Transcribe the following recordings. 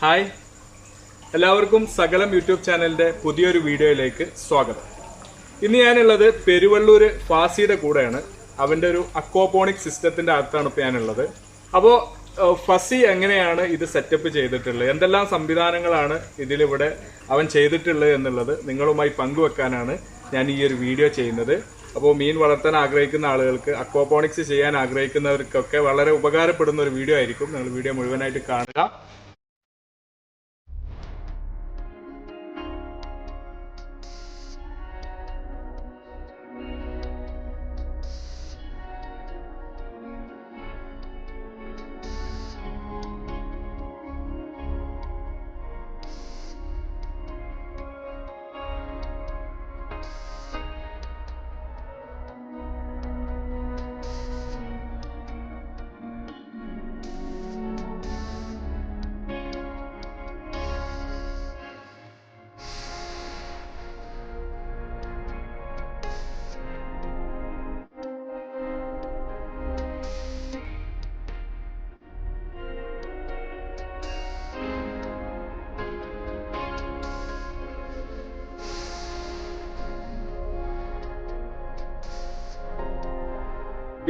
Hi എല്ലാവർക്കും സകലം YouTube ചാനലിൻ്റെ പുതിയൊരു വീഡിയോയിലേക്ക് സ്വാഗതം. ഇന്ന് ഞാനുള്ളത് പെരുവള്ളൂർ ഫാസിയുടെ കൂടെയാണ്. അവൻ്റെ ഒരു അക്വാപോണിക് സിസ്റ്റത്തിൻ്റെ അകത്താണ് ഇപ്പോൾ ഞാനുള്ളത്. അപ്പോൾ ഫസി എങ്ങനെയാണ് ഇത് സെറ്റപ്പ് ചെയ്തിട്ടുള്ളത്, എന്തെല്ലാം സംവിധാനങ്ങളാണ് ഇതിലിവിടെ അവൻ ചെയ്തിട്ടുള്ളത് എന്നുള്ളത് നിങ്ങളുമായി പങ്കുവെക്കാനാണ് ഞാൻ ഈ ഒരു വീഡിയോ ചെയ്യുന്നത്. അപ്പോൾ മീൻ വളർത്താൻ ആഗ്രഹിക്കുന്ന ആളുകൾക്ക്, അക്വാപോണിക്സ് ചെയ്യാൻ ആഗ്രഹിക്കുന്നവർക്കൊക്കെ വളരെ ഉപകാരപ്പെടുന്ന ഒരു വീഡിയോ ആയിരിക്കും. നിങ്ങൾ വീഡിയോ മുഴുവനായിട്ട് കാണുക.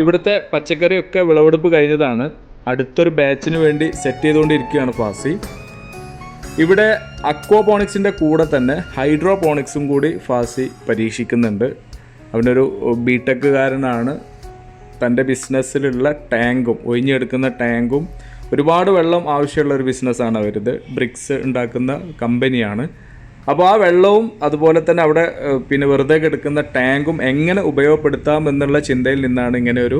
ഇവിടുത്തെ പച്ചക്കറിയൊക്കെ വിളവെടുപ്പ് കഴിഞ്ഞതാണ്. അടുത്തൊരു ബാച്ചിന് വേണ്ടി സെറ്റ് ചെയ്തുകൊണ്ടിരിക്കുകയാണ് ഫാസി. ഇവിടെ അക്വാപോണിക്സിൻ്റെ കൂടെ തന്നെ ഹൈഡ്രോപോണിക്സും കൂടി ഫാസി പരീക്ഷിക്കുന്നുണ്ട്. അവനൊരു ബിടെക്കുകാരനാണ്. തൻ്റെ ബിസിനസ്സിലുള്ള ടാങ്കും, ഒഴിഞ്ഞെടുക്കുന്ന ടാങ്കും, ഒരുപാട് വെള്ളം ആവശ്യമുള്ള ഒരു ബിസിനസ്സാണ് അവരത്. ബ്രിക്സ് ഉണ്ടാക്കുന്ന കമ്പനിയാണ്. അപ്പോൾ ആ വെള്ളവും അതുപോലെ തന്നെ അവിടെ വെറുതെ കിടക്കുന്ന ടാങ്കും എങ്ങനെ ഉപയോഗപ്പെടുത്താം എന്നുള്ള ചിന്തയിൽ നിന്നാണ് ഇങ്ങനെ ഒരു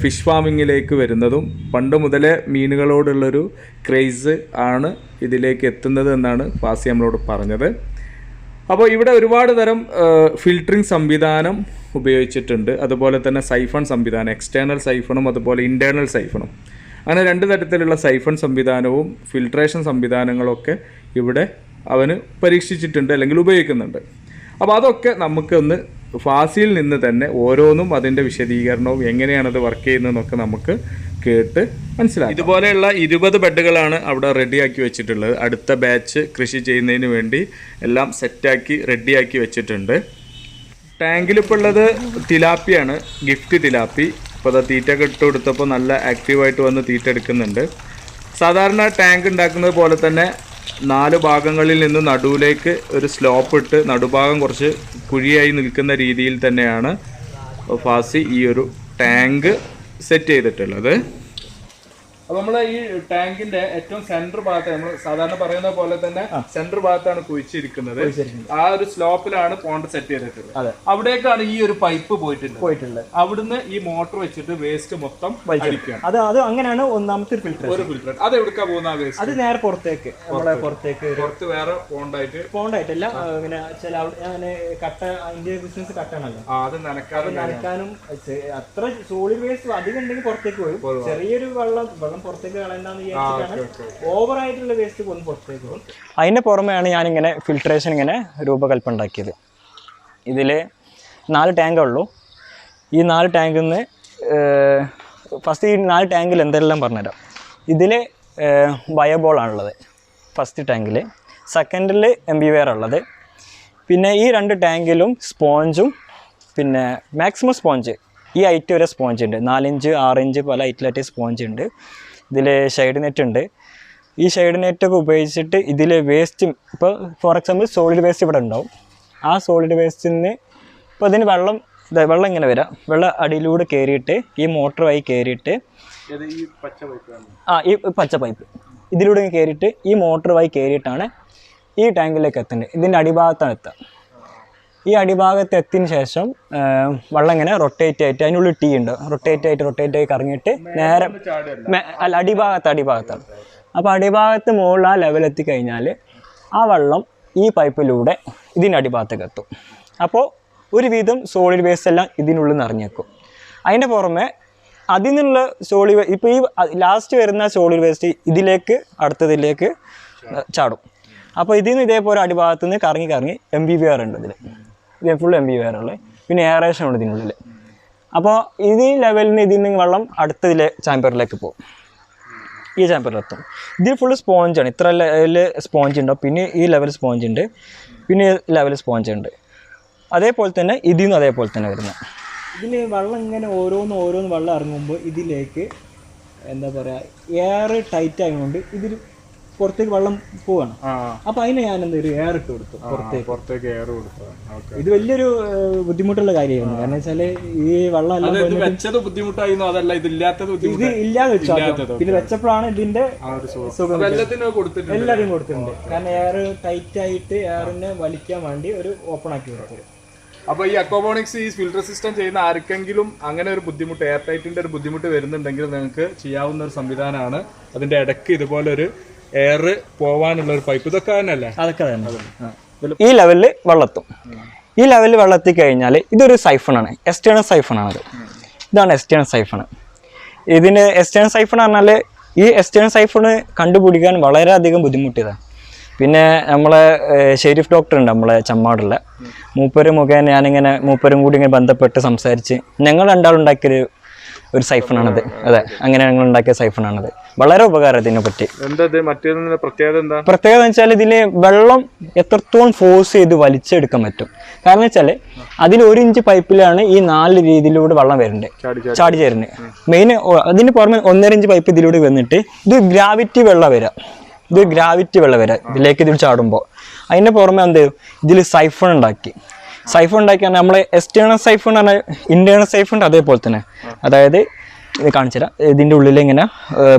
ഫിഷ് ഫാമിങ്ങിലേക്ക് വരുന്നതും. പണ്ട് മുതലേ മീനുകളോടുള്ളൊരു ക്രേസ് ആണ് ഇതിലേക്ക് എത്തുന്നത് എന്നാണ് ഫാസി നമ്മളോട് പറഞ്ഞത്. അപ്പോൾ ഇവിടെ ഒരുപാട് തരം ഫിൽറ്ററിങ് സംവിധാനം ഉപയോഗിച്ചിട്ടുണ്ട്. അതുപോലെ തന്നെ സൈഫൺ സംവിധാനം, എക്സ്റ്റേണൽ സൈഫണും അതുപോലെ ഇൻറ്റേർണൽ സൈഫണും, അങ്ങനെ രണ്ട് തരത്തിലുള്ള സൈഫൺ സംവിധാനവും ഫിൽട്രേഷൻ സംവിധാനങ്ങളൊക്കെ ഇവിടെ അവന് പരീക്ഷിച്ചിട്ടുണ്ട്, അല്ലെങ്കിൽ ഉപയോഗിക്കുന്നുണ്ട്. അപ്പോൾ അതൊക്കെ നമുക്കൊന്ന് ഫാസിയിൽ നിന്ന് തന്നെ ഓരോന്നും അതിൻ്റെ വിശദീകരണവും എങ്ങനെയാണത് വർക്ക് ചെയ്യുന്നതെന്നൊക്കെ നമുക്ക് കേട്ട് മനസ്സിലാക്കാം. ഇതുപോലെയുള്ള 20 ബെഡുകളാണ് അവിടെ റെഡിയാക്കി വെച്ചിട്ടുള്ളത്. അടുത്ത ബാച്ച് കൃഷി ചെയ്യുന്നതിന് വേണ്ടി എല്ലാം സെറ്റാക്കി റെഡിയാക്കി വെച്ചിട്ടുണ്ട്. ടാങ്കിലിപ്പോൾ ഉള്ളത് തിലാപ്പിയാണ്, ഗിഫ്റ്റ് തിലാപ്പി. ഇപ്പോൾ അത് തീറ്റയൊക്കെ ഇട്ട് കൊടുത്തപ്പോൾ നല്ല ആക്റ്റീവായിട്ട് വന്ന് തീറ്റ എടുക്കുന്നുണ്ട്. സാധാരണ ടാങ്ക് ഉണ്ടാക്കുന്നത് പോലെ തന്നെ 4 ഭാഗങ്ങളിൽ നിന്ന് നടുവിലേക്ക് ഒരു സ്ലോപ്പ് ഇട്ട് നടുഭാഗം കുറച്ച് കുഴിയായി നിൽക്കുന്ന രീതിയിൽ തന്നെയാണ് ഫാസി ഈ ഒരു ടാങ്ക് സെറ്റ് ചെയ്തിട്ടുള്ളത്. അപ്പോൾ നമ്മൾ ഈ ടാങ്കിന്റെ ഏറ്റവും സെന്റർ ഭാഗത്ത്, നമ്മൾ സാധാരണ പറയുന്ന പോലെ തന്നെ സെന്റർ ഭാഗത്താണ് കുഴിച്ചിരിക്കുന്നത്. ആ ഒരു സ്ലോപ്പിലാണ് പോണ്ട് സെറ്റ് ചെയ്തിട്ടുള്ളത്. അവിടേക്കാണ് ഈ ഒരു പൈപ്പ് പോയിട്ടുള്ളത്. അവിടുന്ന് ഈ മോട്ടർ വെച്ചിട്ട് വേസ്റ്റ് മൊത്തം വലിക്കുകയാണ്. അത് അങ്ങനെയാണ് ഒന്നാമത്തെ ഒരു ഫിൽറ്റർ. അത് എവിടേക്കാ പോകുന്ന വേസ്റ്റ്? അത് നേരെ പുറത്തേക്ക്, പുറത്ത് വേറെ പോണ്ടായിട്ടല്ല, ഇങ്ങനെ ചില അങ്ങനെ കട്ട, അതിന്റെ ബിസിനസ് കട്ടാണല്ലോ, അത് നനക്കാനും. അത്ര സോളിഡ് വേസ്റ്റ് അധികം ഉണ്ടെങ്കിൽ പുറത്തേക്ക് പോയി. ചെറിയൊരു വെള്ളം പുറത്തേക്ക് കളയണ്ടെന്ന് വിചാരിച്ചിട്ടാണ് ഓവറായിട്ടുള്ള വേസ്റ്റ് പോകുന്നത് പുറത്തേക്ക് പോകും. അതിന്റെ പുറമെയാണ് ഞാനിങ്ങനെ ഫിൽട്രേഷൻ ഇങ്ങനെ രൂപകൽപ്പന ഉണ്ടാക്കിയത്. ഇതിൽ 4 ടാങ്കേ ഉള്ളൂ. ഈ 4 ടാങ്കിൽ നിന്ന് ഫസ്റ്റ് ഈ 4 ടാങ്കിൽ എന്തെല്ലാം പറഞ്ഞുതരാം. ഇതിൽ ബയോബോളാണുള്ളത് ഫസ്റ്റ് ടാങ്കിൽ. സെക്കൻഡിൽ MBWare ഉള്ളത്. പിന്നെ ഈ 2 ടാങ്കിലും സ്പോഞ്ചും, പിന്നെ മാക്സിമം സ്പോഞ്ച് ഈ ഹൈറ്റ് വരെ സ്പോഞ്ച് ഉണ്ട്. 4 ഇഞ്ച് 6 ഇഞ്ച് പല ഹൈറ്റിലായിട്ട് സ്പോഞ്ച് ഉണ്ട്. ഇതിൽ ഷെയ്ഡ് നെറ്റ് ഉണ്ട്. ഈ ഷെയ്ഡ് നെറ്റൊക്കെ ഉപയോഗിച്ചിട്ട് ഇതിൽ വേസ്റ്റ്, ഇപ്പോൾ ഫോർ എക്സാമ്പിൾ സോളിഡ് വേസ്റ്റ് ഇവിടെ ഉണ്ടാവും. ആ സോളിഡ് വേസ്റ്റിൽ നിന്ന് ഇപ്പോൾ ഇതിന് വെള്ളം ഇങ്ങനെ വരാം. വെള്ളം അടിയിലൂടെ കയറിയിട്ട് ഈ മോട്ടർ വഴി കയറിയിട്ട്, ഈ പച്ച പൈപ്പ് ഇതിലൂടെ കയറിയിട്ട് ഈ മോട്ടർ വഴി കയറിയിട്ടാണ് ഈ ടാങ്കിലേക്ക് എത്തേണ്ടത്. ഇതിൻ്റെ അടിഭാഗത്താണ് എത്തുക. ഈ അടിഭാഗത്ത് എത്തിയതിന് ശേഷം വെള്ളം ഇങ്ങനെ റൊട്ടേറ്റ് ആയിട്ട്, അതിനുള്ളിൽ ടീ ഉണ്ട്, റൊട്ടേറ്റ് ആയി കറങ്ങിയിട്ട് നേരെ അടിഭാഗത്താണ്. അപ്പോൾ അടിഭാഗത്ത് മുകളിൽ ആ ലെവൽ എത്തിക്കഴിഞ്ഞാൽ ആ വെള്ളം ഈ പൈപ്പിലൂടെ ഇതിൻ്റെ അടിഭാഗത്തേക്ക് എത്തും. അപ്പോൾ ഒരുവിധം സോളിഡ് വേസ്റ്റ് എല്ലാം ഇതിനുള്ളിൽ നിറഞ്ഞേക്കും. അതിൻ്റെ പുറമെ അതിൽ നിന്നുള്ള സോളിഡ്, ഇപ്പോൾ ഈ ലാസ്റ്റ് വരുന്ന സോളിഡ് വേസ്റ്റ് ഇതിലേക്ക് അടുത്തതിലേക്ക് ചാടും. അപ്പോൾ ഇതിൽ നിന്ന് ഇതേപോലെ അടിഭാഗത്തു നിന്ന് കറങ്ങി MBWare ഉണ്ട് ഇതിൽ. ഇത് ഫുൾ MBWare ഉള്ളത്. പിന്നെ എയറേഷൻ ഉണ്ട് ഇതിനുള്ളിൽ. അപ്പോൾ ഈ ലെവലിൽ നിന്ന് ഇതിൽ നിന്ന് വെള്ളം അടുത്തതിലെ ചാമ്പറിലേക്ക് പോകും. ഈ ചാമ്പറിലെത്തും. ഇതിൽ ഫുള്ള് സ്പോഞ്ചാണ്. ഇത്ര ലെവലിൽ സ്പോഞ്ച് ഉണ്ടാവും, പിന്നെ ഈ ലെവൽ സ്പോഞ്ച് ഉണ്ട്, പിന്നെ ഈ ലെവൽ സ്പോഞ്ച് ഉണ്ട്. അതേപോലെ തന്നെ ഇതിൽ നിന്നും അതേപോലെ തന്നെ വരുന്നത്. ഇതിൽ വെള്ളം ഇങ്ങനെ ഓരോന്ന് വെള്ളം ഇറങ്ങുമ്പോൾ ഇതിലേക്ക് എന്താ പറയുക, എയർ ടൈറ്റ് ആയതുകൊണ്ട് ഇതിൽ പുറത്തേക്ക് വെള്ളം പോവാണ്. അപ്പൊ അതിന് ഞാൻ എന്തൊരു എയർ ഇട്ട് കൊടുത്തു പുറത്തേക്ക് എയർ കൊടുത്തു. ഇത് വലിയൊരു ബുദ്ധിമുട്ടുള്ള കാര്യമാണ്. കാരണം വെച്ചാല് ഈ വെള്ളം എല്ലാം ബുദ്ധിമുട്ടായിരുന്നു, അതല്ല ഇത് ഇല്ലാതെ വെച്ചു. പിന്നെ വെച്ചപ്പോഴാണ് ഇതിന്റെ സുഖം എല്ലാവരും കൊടുത്തിട്ടുണ്ട്. കാരണം എയർ ടൈറ്റ് ആയിട്ട് എയറിനെ വലിക്കാൻ വേണ്ടി ഒരു ഓപ്പൺ ആക്കി കൊടുത്തത്. അപ്പോൾ ഈ അക്വാപോണിക്സ് ഈ ഫിൽട്ടർ സിസ്റ്റം ചെയ്യുന്ന ആർക്കെങ്കിലും അങ്ങനെ ഒരു ബുദ്ധിമുട്ട്, എയർ ടൈറ്റിന്റെ ഒരു ബുദ്ധിമുട്ട് വരുന്നുണ്ടെങ്കിൽ നിങ്ങൾക്ക് ചെയ്യാവുന്ന ഒരു സംവിധാനമാണ്. അതിന്റെ ഇടയ്ക്ക് ഇതുപോലെ ഒരു എയർ പോവാനുള്ള ഒരു പൈപ്പ്, ഇതൊക്കെ തന്നെയല്ലേ? അതൊക്കെ തന്നെ. ഈ ലെവലിൽ വെള്ളത്തും. ഈ ലെവലിൽ വെള്ളത്തിൽ കഴിഞ്ഞാൽ ഇതൊരു സൈഫണാണ്, എക്സ്റ്റേണൽ സൈഫണാണത്. ഇതാണ് എക്സ്റ്റേണൽ സൈഫൺ. ഇതിന് എക്സ്റ്റേണൽ സൈഫൺ പറഞ്ഞാൽ ഈ എക്സ്റ്റേണൽ സൈഫണ് കണ്ടുപിടിക്കാൻ വളരെയധികം ബുദ്ധിമുട്ടിയതാണ്. പിന്നെ നമ്മളെ ഷെരീഫ് ഡോക്ടർ ഉണ്ട് നമ്മളെ ചമ്മാടുള്ള, മൂപ്പര് മുഖേന ഞാനിങ്ങനെ മൂപ്പരും കൂടി ഇങ്ങനെ ബന്ധപ്പെട്ട് സംസാരിച്ച് ഞങ്ങൾ രണ്ടാളുണ്ടാക്കിയൊരു സൈഫണാണത്. അതെ, അങ്ങനെ ഞങ്ങൾ ഉണ്ടാക്കിയ സൈഫണാണത്. വളരെ ഉപകാരം ഇതിനെ പറ്റി. പ്രത്യേകത എന്ന് വെച്ചാൽ ഇതിൽ വെള്ളം എത്രത്തോളം ഫോഴ്സ് ചെയ്ത് വലിച്ചെടുക്കാൻ പറ്റും. കാരണം വെച്ചാൽ അതിൽ 1 ഇഞ്ച് പൈപ്പിലാണ് ഈ 4 രീതിയിലൂടെ വെള്ളം വരുന്നുണ്ട്, ചാടി ചേരുന്നത്. മെയിൻ അതിന് പുറമെ 1.5 ഇഞ്ച് പൈപ്പ് ഇതിലൂടെ വന്നിട്ട് ഇത് ഗ്രാവിറ്റി വെള്ളം വരാം. ഇതിലേക്ക് ഇതിൽ ചാടുമ്പോൾ. അതിൻ്റെ പുറമെ എന്ത് ചെയ്യും, ഇതിൽ സൈഫൺ ഉണ്ടാക്കി പറഞ്ഞാൽ നമ്മൾ എക്സ്റ്റേണൽ സൈഫൺ പറഞ്ഞാൽ ഇന്റേണൽ സൈഫൺ അതേപോലെ തന്നെ. അതായത് ഇത് കാണിച്ചുതരാം. ഇതിൻ്റെ ഉള്ളിൽ ഇങ്ങനെ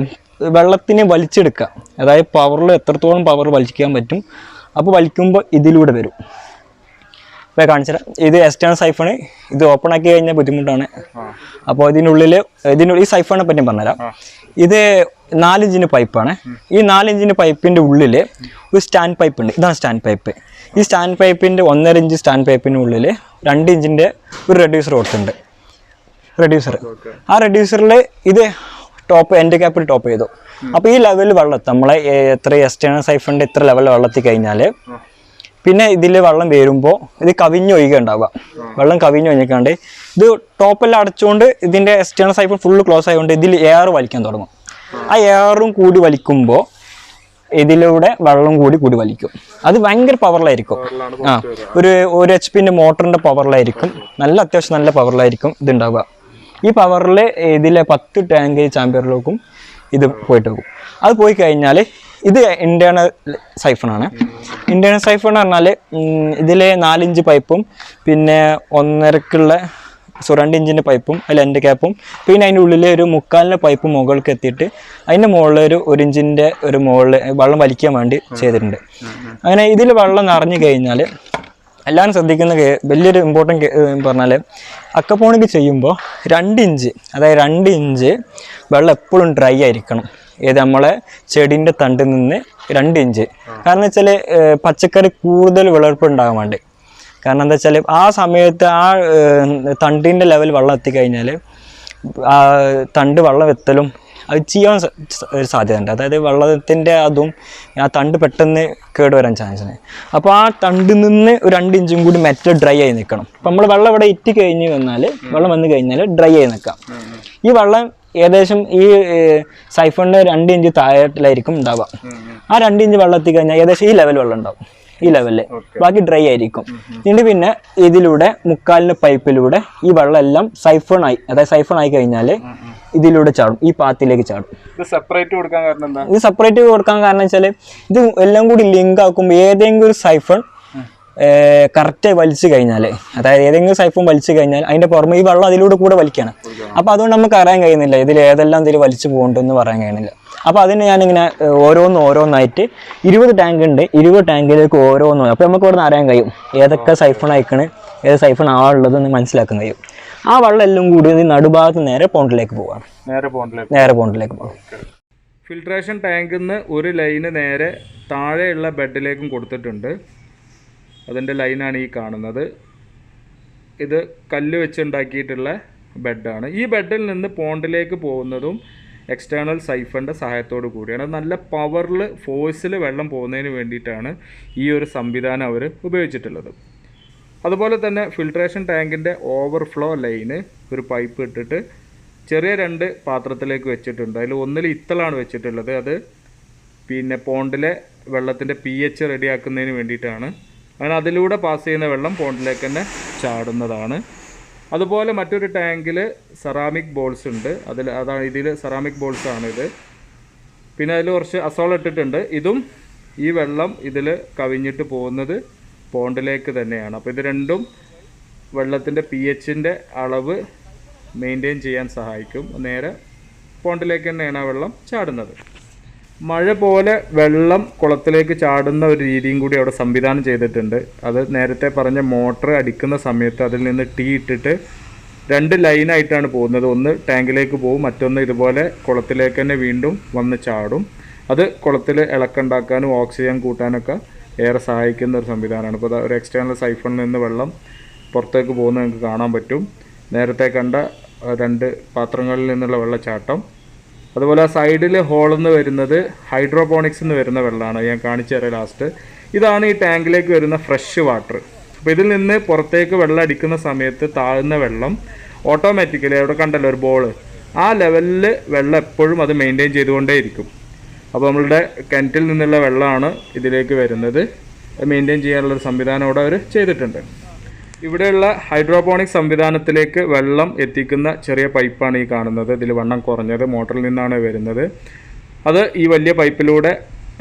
വെള്ളത്തിനെ വലിച്ചെടുക്കുക, അതായത് പവറിൽ എത്രത്തോളം പവർ വലിക്കാൻ പറ്റും. അപ്പോൾ വലിക്കുമ്പോൾ ഇതിലൂടെ വരും. ഇപ്പോൾ കാണിച്ചുതരാം. ഇത് എക്സ്റ്റേണൽ സൈഫണ്. ഇത് ഓപ്പൺ ആക്കി കഴിഞ്ഞാൽ ബുദ്ധിമുട്ടാണ്. അപ്പോൾ ഈ സൈഫണിനെ പറ്റി പറഞ്ഞുതരാം. ഇത് 4 ഇഞ്ചിൻ്റെ പൈപ്പാണ്. ഈ 4 ഇഞ്ചിൻ്റെ പൈപ്പിൻ്റെ ഉള്ളിൽ ഒരു സ്റ്റാൻഡ് പൈപ്പ് ഉണ്ട്. ഇതാണ് സ്റ്റാൻഡ് പൈപ്പ്. ഈ സ്റ്റാൻഡ് പൈപ്പിൻ്റെ 1.5 ഇഞ്ച് സ്റ്റാൻഡ് പൈപ്പിൻ്റെ ഉള്ളിൽ 2 ഇഞ്ചിൻ്റെ ഒരു റെഡ്യൂസർ കൊടുത്തിട്ടുണ്ട്. ആ റെഡ്യൂസറിൽ ഇത് എൻഡ് ക്യാപ്പിൽ ടോപ്പ് ചെയ്തു. അപ്പോൾ ഈ ലെവലിൽ വെള്ളം എത്തും. നമ്മളെ എത്ര എക്സ്റ്റേണൽ സൈഫണിൻ്റെ ഇത്ര ലെവലിൽ വെള്ളത്തിൽ കഴിഞ്ഞാൽ പിന്നെ ഇതിൽ വെള്ളം വരുമ്പോൾ ഇത് കവിഞ്ഞൊഴുക ഉണ്ടാവുക. വെള്ളം കവിഞ്ഞൊഴിക്കാണ്ട് ഇത് ടോപ്പെല്ലാം അടച്ചുകൊണ്ട് ഇതിൻ്റെ എക്സ്റ്റേണൽ സൈഫൺ ഫുള്ള് ക്ലോസ് ആയതുകൊണ്ട് ഇതിൽ എയർ വലിക്കാൻ തുടങ്ങും. ആ എയറും കൂടി വലിക്കുമ്പോൾ ഇതിലൂടെ വെള്ളം കൂടി വലിക്കും. അത് ഭയങ്കര പവറിലായിരിക്കും. ഒരു HP മോട്ടറിൻ്റെ പവറിലായിരിക്കും. അത്യാവശ്യം നല്ല പവറിലായിരിക്കും ഇതുണ്ടാവുക. ഈ പവറിൽ ഇതിലെ 10 ടാങ്ക് ചാമ്പ്യറിലേക്കും ഇത് പോയിട്ട് പോകും. അത് പോയി കഴിഞ്ഞാൽ ഇത് ഇന്റേണൽ സൈഫണാണ്. ഇന്റേണൽ സൈഫൺ പറഞ്ഞാൽ ഇതിൽ 4 ഇഞ്ച് പൈപ്പും പിന്നെ 2 ഇഞ്ചിൻ്റെ പൈപ്പും അതിൽ എൻഡ് ക്യാപ്പും പിന്നെ അതിൻ്റെ ഉള്ളിൽ ഒരു 3/4 പൈപ്പ് മുകൾക്ക് എത്തിയിട്ട് അതിൻ്റെ മുകളിൽ ഒരു 1 ഇഞ്ചിൻ്റെ ഒരു മുകളിൽ വെള്ളം വലിക്കാൻ വേണ്ടി ചെയ്തിട്ടുണ്ട്. അങ്ങനെ ഇതിൽ വെള്ളം നിറഞ്ഞു കഴിഞ്ഞാൽ എല്ലാവരും ശ്രദ്ധിക്കുന്ന വലിയൊരു ഇമ്പോർട്ടൻ്റ് പറഞ്ഞാൽ അക്വപോണിക് ചെയ്യുമ്പോൾ 2 ഇഞ്ച്, അതായത് 2 ഇഞ്ച് വെള്ളം എപ്പോഴും ഡ്രൈ ആയിരിക്കണം. നമ്മളെ ചെടീൻ്റെ തണ്ടിൽ നിന്ന് 2 ഇഞ്ച്. കാരണം വെച്ചാൽ പച്ചക്കറി കൂടുതൽ വിളവെടുപ്പ് ഉണ്ടാകാൻ വേണ്ടി. കാരണം എന്താ വെച്ചാൽ ആ സമയത്ത് ആ തണ്ടിൻ്റെ ലെവൽ വെള്ളം എത്തിക്കഴിഞ്ഞാൽ ആ തണ്ട് വെള്ളം എത്തലും അത് ചെയ്യാൻ ഒരു സാധ്യതയുണ്ട്. അതായത് വെള്ളത്തിൻ്റെ അതും ആ തണ്ട് പെട്ടെന്ന് കേടുവരാൻ ചാൻസ്. അപ്പോൾ ആ തണ്ടിൽ നിന്ന് ഒരു 2 ഇഞ്ചും കൂടി മെറ്റൽ ഡ്രൈ ആയി നിൽക്കണം. അപ്പം നമ്മൾ വെള്ളം ഇവിടെ ഇറ്റി കഴിഞ്ഞ് വെള്ളം വന്നു കഴിഞ്ഞാൽ ഡ്രൈ ആയി നിൽക്കാം. ഈ വെള്ളം ഏകദേശം ഈ സൈഫണിൻ്റെ 2 ഇഞ്ച് താഴത്തിലായിരിക്കും ഉണ്ടാവുക. ആ 2 ഇഞ്ച് വെള്ളം എത്തിക്കഴിഞ്ഞാൽ ഏകദേശം ഈ ലെവൽ വെള്ളം ഉണ്ടാവും. ഈ ലെവലിൽ ബാക്കി ഡ്രൈ ആയിരിക്കും. എന്നിട്ട് പിന്നെ ഇതിലൂടെ 3/4 പൈപ്പിലൂടെ ഈ വെള്ളം എല്ലാം സൈഫൺ ആയി കഴിഞ്ഞാൽ ഇതിലൂടെ ചാടും, ഈ പാത്തിലേക്ക് ചാടും. ഇത് സെപ്പറേറ്റ് കൊടുക്കാൻ കാരണം വെച്ചാൽ ഇത് എല്ലാം കൂടി ലിങ്ക് ആക്കുമ്പോൾ ഏതെങ്കിലും ഒരു സൈഫൺ കറക്റ്റായി വലിച്ചു കഴിഞ്ഞാൽ, അതായത് ഏതെങ്കിലും സൈഫൺ വലിച്ചു കഴിഞ്ഞാൽ അതിൻ്റെ പുറമെ ഈ വെള്ളം അതിലൂടെ കൂടെ വലിക്കണം. അപ്പോൾ അതുകൊണ്ട് നമുക്ക് അറിയാൻ കഴിയുന്നില്ല ഇതിൽ ഏതെല്ലാം ഇതിൽ വലിച്ചു പോകുന്നുണ്ടെന്ന് പറയാൻ കഴിയുന്നില്ല. അപ്പോൾ അതിന് ഞാനിങ്ങനെ ഓരോന്നായിട്ട് 20 ടാങ്ക് ഉണ്ട്. 20 ടാങ്കിലേക്ക് ഓരോന്നും. അപ്പോൾ നമുക്ക് ഇവിടെ നിന്ന് അറിയാൻ കഴിയും ഏതൊക്കെ സൈഫൺ അയക്കണ്, ഏത് സൈഫൺ ആളുള്ളതെന്ന് മനസ്സിലാക്കാൻ കഴിയും. ആ വെള്ളം എല്ലാം കൂടി നടുഭാഗത്ത് നേരെ പോണ്ടിലേക്ക് പോവാണ്. നേരെ പോണ്ടിലേക്ക് പോകാം. ഫിൽട്രേഷൻ ടാങ്കിൽ നിന്ന് ഒരു ലൈന് നേരെ താഴെയുള്ള ബെഡിലേക്കും കൊടുത്തിട്ടുണ്ട്. അതിൻ്റെ ലൈനാണ് ഈ കാണുന്നത്. ഇത് കല്ല് വെച്ചുണ്ടാക്കിയിട്ടുള്ള ബെഡാണ്. ഈ ബെഡിൽ നിന്ന് പോണ്ടിലേക്ക് പോകുന്നതും എക്സ്റ്റേണൽ സൈഫണിൻ്റെ സഹായത്തോടു കൂടിയാണ്. നല്ല പവറിൽ ഫോഴ്സിൽ വെള്ളം പോകുന്നതിന് വേണ്ടിയിട്ടാണ് ഈ ഒരു സംവിധാനം അവർ ഉപയോഗിച്ചിട്ടുള്ളത്. അതുപോലെ തന്നെ ഫിൽട്രേഷൻ ടാങ്കിൻ്റെ ഓവർഫ്ലോ ലൈന് ഒരു പൈപ്പ് ഇട്ടിട്ട് ചെറിയ 2 പാത്രത്തിലേക്ക് വെച്ചിട്ടുണ്ട്. അതിൽ ഒന്നിൽ ഇത്തളാണ് വെച്ചിട്ടുള്ളത്. അത് പിന്നെ പോണ്ടിലെ വെള്ളത്തിൻ്റെ pH റെഡിയാക്കുന്നതിന് വേണ്ടിയിട്ടാണ്. അങ്ങനെ അതിലൂടെ പാസ് ചെയ്യുന്ന വെള്ളം പോണ്ടിലേക്ക് തന്നെ ചാടുന്നതാണ്. അതുപോലെ മറ്റൊരു ടാങ്കിൽ സെറാമിക് ബോൾസ് ഉണ്ട്. ഇതിൽ സെറാമിക് ബോൾസ് ആണ് ഇത്. പിന്നെ അതിൽ കുറച്ച് അസോൾ ഇട്ടിട്ടുണ്ട്. ഇതും ഈ വെള്ളം ഇതിൽ കവിഞ്ഞിട്ട് പോകുന്നത് പോണ്ടിലേക്ക് തന്നെയാണ്. അപ്പോൾ ഇത് രണ്ടും വെള്ളത്തിൻ്റെ pHൻ്റെ അളവ് മെയിൻറ്റെയിൻ ചെയ്യാൻ സഹായിക്കും. നേരെ പോണ്ടിലേക്ക് തന്നെയാണ് ആ വെള്ളം ചാടുന്നത്. മഴ പോലെ വെള്ളം കുളത്തിലേക്ക് ചാടുന്ന ഒരു രീതിയും കൂടി അവിടെ സംവിധാനം ചെയ്തിട്ടുണ്ട്. അത് നേരത്തെ പറഞ്ഞ മോട്ടർ അടിക്കുന്ന സമയത്ത് അതിൽ നിന്ന് ടീ ഇട്ടിട്ട് 2 ലൈനായിട്ടാണ് പോകുന്നത്. ഒന്ന് ടാങ്കിലേക്ക് പോകും, മറ്റൊന്ന് ഇതുപോലെ കുളത്തിലേക്ക് തന്നെ വീണ്ടും വന്ന് ചാടും. അത് കുളത്തിൽ ഇളക്കുണ്ടാക്കാനും ഓക്സിജൻ കൂട്ടാനൊക്കെ ഏറെ സഹായിക്കുന്ന ഒരു സംവിധാനമാണ്. ഇപ്പോൾ ഒരു എക്സ്റ്റേണൽ സൈഫണിൽ നിന്ന് വെള്ളം പുറത്തേക്ക് പോകുന്നത് നിങ്ങൾക്ക് കാണാൻ പറ്റും. നേരത്തെ കണ്ട 2 പാത്രങ്ങളിൽ നിന്നുള്ള വെള്ളച്ചാട്ടം. അതുപോലെ ആ സൈഡിൽ ഹോളിൽ നിന്ന് വരുന്നത് ഹൈഡ്രോപോണിക്സ് എന്ന് വരുന്ന വെള്ളമാണ്. ഞാൻ കാണിച്ചു തരാം ലാസ്റ്റ്. ഇതാണ് ഈ ടാങ്കിലേക്ക് വരുന്ന ഫ്രഷ് വാട്ടർ. അപ്പോൾ ഇതിൽ നിന്ന് പുറത്തേക്ക് വെള്ളം അടിക്കുന്ന സമയത്ത് താഴുന്ന വെള്ളം ഓട്ടോമാറ്റിക്കലി അവിടെ കണ്ടല്ലോ ഒരു ബോൾ, ആ ലെവലിൽ വെള്ളം എപ്പോഴും അത് മെയിൻറ്റെയിൻ ചെയ്തുകൊണ്ടേയിരിക്കും. അപ്പോൾ നമ്മളുടെ കിണറ്റിൽ നിന്നുള്ള വെള്ളമാണ് ഇതിലേക്ക് വരുന്നത്. മെയിൻറ്റെയിൻ ചെയ്യാനുള്ളൊരു സംവിധാനം അവിടെ അവർ ചെയ്തിട്ടുണ്ട്. ഇവിടെയുള്ള ഹൈഡ്രോപോണിക് സംവിധാനത്തിലേക്ക് വെള്ളം എത്തിക്കുന്ന ചെറിയ പൈപ്പാണ് ഈ കാണുന്നത്. ഇതിൽ വണ്ണം കുറഞ്ഞത് മോട്ടറിൽ നിന്നാണ് വരുന്നത്. അത് ഈ വലിയ പൈപ്പിലൂടെ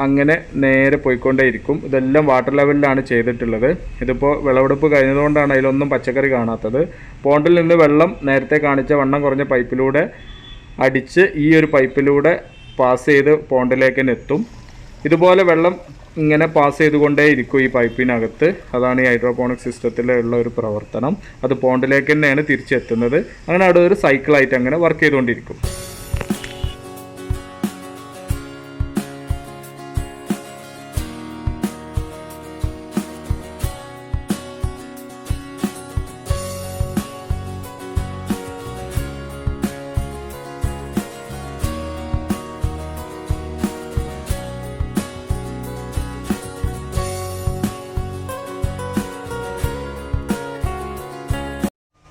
അങ്ങനെ നേരെ പോയിക്കൊണ്ടേയിരിക്കും. ഇതെല്ലാം വാട്ടർ ലെവലിലാണ് ചെയ്തിട്ടുള്ളത്. ഇതിപ്പോൾ വിളവെടുപ്പ് കഴിഞ്ഞതുകൊണ്ടാണ് അതിലൊന്നും പച്ചക്കറി കാണാത്തത്. പോണ്ടിൽ നിന്ന് വെള്ളം നേരത്തെ കാണിച്ച വണ്ണം കുറഞ്ഞ പൈപ്പിലൂടെ അടിച്ച് ഈ ഒരു പൈപ്പിലൂടെ പാസ് ചെയ്ത് പോണ്ടിലേക്ക് തന്നെ എത്തും. ഇതുപോലെ വെള്ളം ഇങ്ങനെ പാസ് ചെയ്തുകൊണ്ടേയിരിക്കും ഈ പൈപ്പിനകത്ത്. അതാണ് ഈ ഹൈഡ്രോപോണിക് സിസ്റ്റത്തിലുള്ള ഒരു പ്രവർത്തനം. അത് പോണ്ടിലേക്ക് തന്നെയാണ് തിരിച്ചെത്തുന്നത്. അങ്ങനെ അവിടെ ഒരു സൈക്കിളായിട്ട് അങ്ങനെ വർക്ക് ചെയ്തുകൊണ്ടിരിക്കും.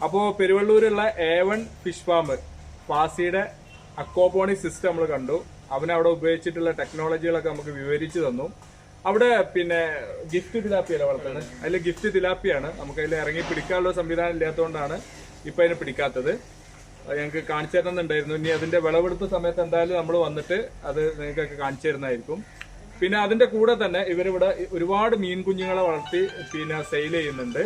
അപ്പോൾ പെരുവള്ളൂരുള്ള A1 ഫിഷ് ഫാം ഫാസിയുടെ അക്വാപോണിക് സിസ്റ്റം നമ്മൾ കണ്ടു. അവനവിടെ ഉപയോഗിച്ചിട്ടുള്ള ടെക്നോളജികളൊക്കെ നമുക്ക് വിവരിച്ചു തന്നു. അവിടെ പിന്നെ ഗിഫ്റ്റ് തിലാപ്പിയല്ല വളർത്തുന്നത്. അതിൽ ഗിഫ്റ്റ് തിലാപ്പിയാണ്. നമുക്ക് അതിൽ ഇറങ്ങി പിടിക്കാനുള്ള സംവിധാനം ഇല്ലാത്തതുകൊണ്ടാണ് ഇപ്പം അതിന് പിടിക്കാത്തത്. ഞങ്ങൾക്ക് കാണിച്ചു തരുന്നുണ്ടായിരുന്നു. ഇനി അതിന്റെ വിളവെടുപ്പ് സമയത്ത് എന്തായാലും നമ്മൾ വന്നിട്ട് അത് നിങ്ങൾക്കൊക്കെ കാണിച്ചു തരുന്നതായിരിക്കും. പിന്നെ അതിന്റെ കൂടെ തന്നെ ഇവരിവിടെ ഒരുപാട് മീൻ കുഞ്ഞുങ്ങളെ വളർത്തി പിന്നെ സെയിൽ ചെയ്യുന്നുണ്ട്.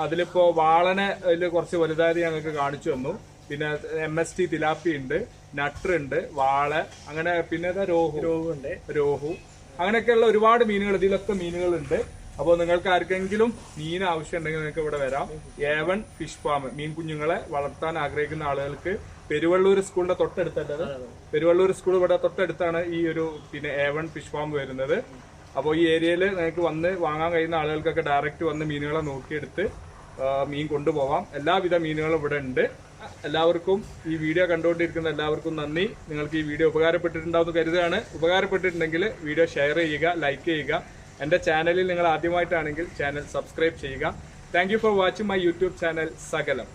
അതിലിപ്പോ വാളനെ അതിൽ കുറച്ച് വലുതായത് ഞങ്ങൾക്ക് കാണിച്ചു തന്നു. പിന്നെ MST തിലാപ്പി ഉണ്ട്, നട്ടർ ഉണ്ട്, വാള, അങ്ങനെ പിന്നെ രോഹു, അങ്ങനെയൊക്കെയുള്ള ഒരുപാട് മീനുകൾ, ഇതിലൊക്കെ മീനുകളുണ്ട്. അപ്പോൾ നിങ്ങൾക്ക് ആർക്കെങ്കിലും മീൻ ആവശ്യം ഉണ്ടെങ്കിൽ നിങ്ങൾക്ക് ഇവിടെ വരാം. A1 ഫിഷ് ഫാം മീൻ കുഞ്ഞുങ്ങളെ വളർത്താൻ ആഗ്രഹിക്കുന്ന ആളുകൾക്ക് പെരുവള്ളൂർ സ്കൂളിന്റെ തൊട്ടടുത്തത്. പെരുവള്ളൂർ സ്കൂൾ ഇവിടെ തൊട്ടടുത്താണ് ഈ ഒരു പിന്നെ A1 ഫിഷ് ഫാം വരുന്നത്. അപ്പോൾ ഈ ഏരിയയിൽ നിങ്ങൾക്ക് വന്ന് വാങ്ങാൻ കഴിയുന്ന ആളുകൾക്കൊക്കെ ഡയറക്റ്റ് വന്ന് മീനുകളെ നോക്കിയെടുത്ത് മീൻ കൊണ്ടുപോകാം. എല്ലാവിധ മീനുകളും ഇവിടെ ഉണ്ട്. എല്ലാവർക്കും ഈ വീഡിയോ കണ്ടുകൊണ്ടിരിക്കുന്ന എല്ലാവർക്കും നന്ദി. നിങ്ങൾക്ക് ഈ വീഡിയോ ഉപകാരപ്പെട്ടിട്ടുണ്ടാവുമെന്ന് കരുതുകയാണ്. ഉപകാരപ്പെട്ടിട്ടുണ്ടെങ്കിൽ വീഡിയോ ഷെയർ ചെയ്യുക, ലൈക്ക് ചെയ്യുക. എൻ്റെ ചാനലിൽ നിങ്ങൾ ആദ്യമായിട്ടാണെങ്കിൽ ചാനൽ സബ്സ്ക്രൈബ് ചെയ്യുക. Thank you for watching my YouTube channel സകലം.